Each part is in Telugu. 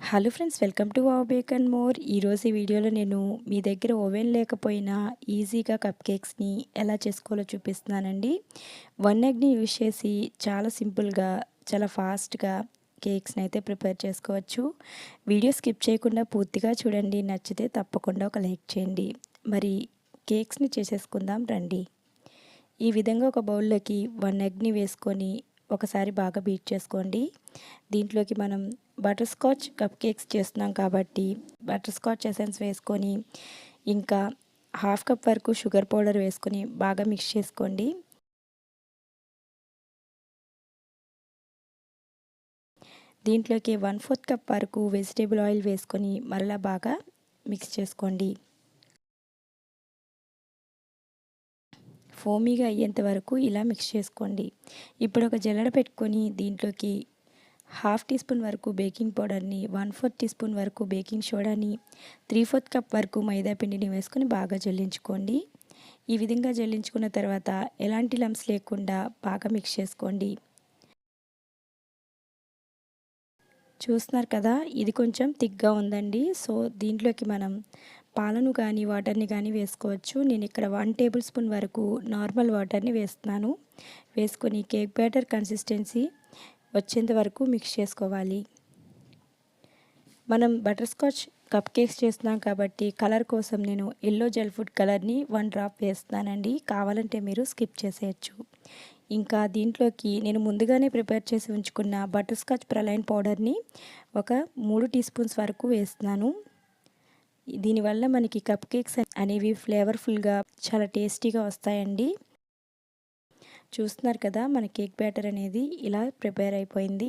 Hello friends, welcome to wow bake and more. ఈరోజు ఈ వీడియోలో నేను మీ దగ్గర ఓవెన్ లేకపోయినా ఈజీగా కప్ కేక్స్ని ఎలా చేసుకోవాలో చూపిస్తున్నానండి. 1 ఎగ్ని యూజ్ చేసి చాలా సింపుల్గా, చాలా ఫాస్ట్గా కేక్స్ని అయితే ప్రిపేర్ చేసుకోవచ్చు. వీడియో స్కిప్ చేయకుండా పూర్తిగా చూడండి. నచ్చితే తప్పకుండా ఒక లైక్ చేయండి. మరి కేక్స్ని చేసేసుకుందాం రండి. ఈ విధంగా ఒక బౌల్లోకి 1 ఎగ్ని వేసుకొని ఒకసారి బాగా బీట్ చేసుకోండి. దీంట్లోకి మనం బటర్ స్కాచ్ కప్ కేక్స్ చేస్తున్నాం కాబట్టి బటర్ స్కాచ్ ఎసెన్స్ వేసుకొని ఇంకా హాఫ్ కప్ వరకు షుగర్ పౌడర్ వేసుకొని బాగా మిక్స్ చేసుకోండి. దీంట్లోకి 1/4 కప్ వరకు వెజిటేబుల్ ఆయిల్ వేసుకొని మరలా బాగా మిక్స్ చేసుకోండి. ఫోమీగా అయ్యేంత వరకు ఇలా మిక్స్ చేసుకోండి. ఇప్పుడు ఒక జల్లెడ పెట్టుకొని దీంట్లోకి 1/2 టీ స్పూన్ వరకు బేకింగ్ పౌడర్ని, 1/4 టీ స్పూన్ వరకు బేకింగ్ సోడాని, 3/4 కప్ వరకు మైదా పిండిని వేసుకొని బాగా జల్లించుకోండి. ఈ విధంగా జల్లించుకున్న తర్వాత ఎలాంటి లంప్స్ లేకుండా బాగా మిక్స్ చేసుకోండి. చూస్తున్నారు కదా, ఇది కొంచెం థిక్గా ఉందండి. సో దీంట్లోకి మనం పాలను కానీ వాటర్ని కానీ వేసుకోవచ్చు. నేను ఇక్కడ 1 టేబుల్ స్పూన్ వరకు నార్మల్ వాటర్ని వేస్తున్నాను. వేసుకొని కేక్ బ్యాటర్ కన్సిస్టెన్సీ వచ్చేంత వరకు మిక్స్ చేసుకోవాలి. మనం బటర్ స్కాచ్ కప్ కేక్స్ చేస్తున్నాం కాబట్టి కలర్ కోసం నేను ఎల్లో జెల్ ఫుడ్ కలర్ని 1 డ్రాప్ వేస్తున్నానండి. కావాలంటే మీరు స్కిప్ చేసేయచ్చు. ఇంకా దీంట్లోకి నేను ముందుగానే ప్రిపేర్ చేసి ఉంచుకున్న బటర్ స్కాచ్ ప్రలైన్ పౌడర్ని ఒక 3 టీ స్పూన్స్ వరకు వేస్తున్నాను. దీనివల్ల మనకి కప్ కేక్స్ అనేవి ఫ్లేవర్ఫుల్గా చాలా టేస్టీగా వస్తాయండి. చూస్తున్నారు కదా, మన కేక్ బ్యాటర్ అనేది ఇలా ప్రిపేర్ అయిపోయింది.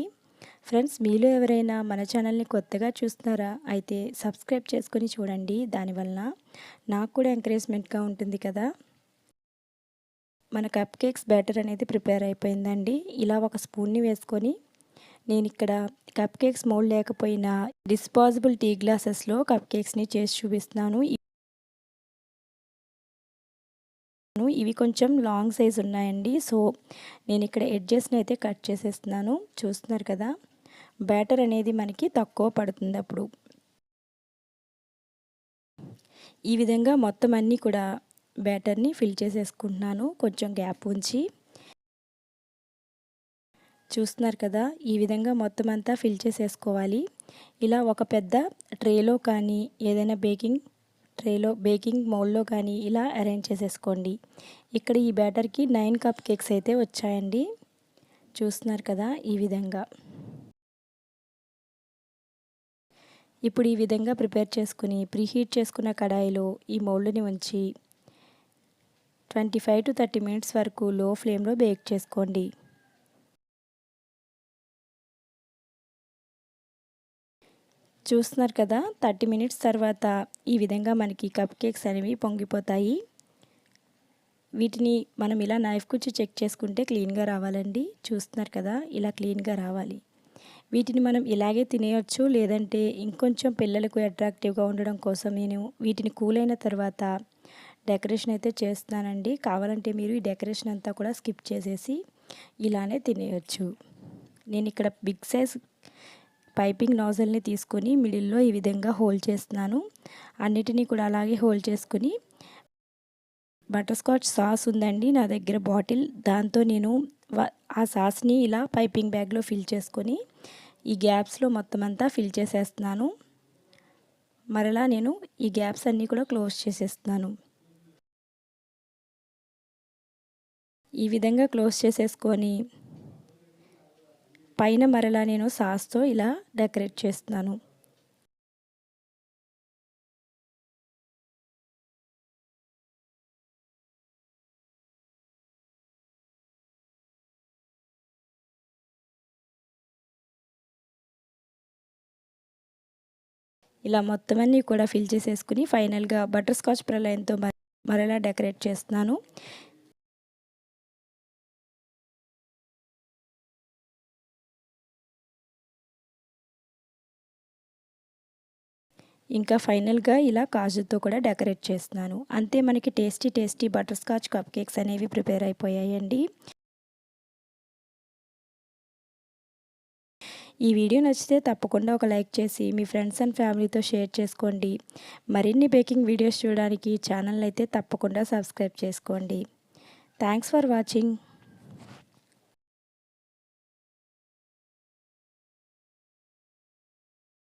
ఫ్రెండ్స్, మీలో ఎవరైనా మన ఛానల్ని కొత్తగా చూస్తున్నారా అయితే సబ్స్క్రైబ్ చేసుకొని చూడండి. దానివల్ల నాకు కూడా ఎంకరేజ్మెంట్గా ఉంటుంది కదా. మన కప్ కేక్స్ బ్యాటర్ అనేది ప్రిపేర్ అయిపోయిందండి. ఇలా ఒక స్పూన్ని వేసుకొని నేను ఇక్కడ కప్ కేక్స్ మౌల్డ్ లేకపోయినా డిస్పోజబుల్ టీ గ్లాసెస్లో కప్ కేక్స్ని చేసి చూపిస్తున్నాను. ఇవి కొంచెం లాంగ్ సైజ్ ఉన్నాయండి. సో నేను ఇక్కడ ఎడ్జెస్ని అయితే కట్ చేసేస్తున్నాను. చూస్తున్నారు కదా, బ్యాటర్ అనేది మనకి తక్కువ పడుతుంది. అప్పుడు ఈ విధంగా మొత్తం అన్నీ కూడా బ్యాటర్ని ఫిల్ చేసేసుకుంటున్నాను, కొంచెం గ్యాప్ ఉంచి. చూస్తున్నారు కదా, ఈ విధంగా మొత్తం అంతా ఫిల్ చేసేసుకోవాలి. ఇలా ఒక పెద్ద ట్రేలో కానీ ఏదైనా బేకింగ్ మౌల్డ్లో కానీ ఇలా అరేంజ్ చేసేసుకోండి. ఇక్కడ ఈ బ్యాటర్కి 9 కప్ కేక్స్ అయితే వచ్చాయండి. చూస్తున్నారు కదా, ఈ విధంగా. ఇప్పుడు ఈ విధంగా ప్రిపేర్ చేసుకుని ప్రీహీట్ చేసుకున్న కడాయిలో ఈ మౌల్డ్ని ఉంచి 25 to 30 మినిట్స్ వరకు లో ఫ్లేమ్లో బేక్ చేసుకోండి. చూస్తున్నారు కదా, 30 మినిట్స్ తర్వాత ఈ విధంగా మనకి కప్ కేక్స్ అనేవి పొంగిపోతాయి. వీటిని మనం ఇలా నైఫ్ కుచ్చి చెక్ చేసుకుంటే క్లీన్గా రావాలండి. చూస్తున్నారు కదా, ఇలా క్లీన్గా రావాలి. వీటిని మనం ఇలాగే తినేయచ్చు, లేదంటే ఇంకొంచెం పిల్లలకు అట్రాక్టివ్గా ఉండడం కోసం నేను వీటిని కూల్ అయిన తర్వాత డెకరేషన్ అయితే చేస్తున్నానండి. కావాలంటే మీరు ఈ డెకరేషన్ అంతా కూడా స్కిప్ చేసేసి ఇలానే తినేయచ్చు. నేను ఇక్కడ బిగ్ సైజ్ పైపింగ్ నాజల్ని తీసుకొని మిడిల్లో ఈ విధంగా హోల్డ్ చేస్తున్నాను. అన్నిటినీ కూడా అలాగే హోల్డ్ చేసుకుని బటర్ స్కాచ్ సాస్ ఉందండి నా దగ్గర బాటిల్, దాంతో నేను ఆ సాస్ని ఇలా పైపింగ్ బ్యాగ్లో ఫిల్ చేసుకొని ఈ గ్యాప్స్లో మొత్తం అంతా ఫిల్ చేసేస్తున్నాను. మరలా నేను ఈ గ్యాప్స్ అన్నీ కూడా క్లోజ్ చేసేస్తున్నాను. ఈ విధంగా క్లోజ్ చేసేసుకొని పైన మరలా నేను సాస్తో ఇలా డెకరేట్ చేస్తున్నాను. ఇలా మొత్తం అన్నీ కూడా ఫిల్ చేసేసుకుని ఫైనల్గా బటర్ స్కాచ్ ప్రలైన్తో మరలా డెకరేట్ చేస్తున్నాను. ఇంకా ఫైనల్గా ఇలా కాజుతో కూడా డెకరేట్ చేస్తున్నాను. అంతే, మనకి tasty butter scotch cup cakes అనేవి ప్రిపేర్ అయిపోయాయండి. ఈ వీడియో నచ్చితే తప్పకుండా ఒక లైక్ చేసి మీ ఫ్రెండ్స్ అండ్ ఫ్యామిలీతో షేర్ చేసుకోండి. మరిన్ని బేకింగ్ వీడియోస్ చూడడానికి ఛానల్ అయితే తప్పకుండా సబ్స్క్రైబ్ చేసుకోండి. Thanks for watching.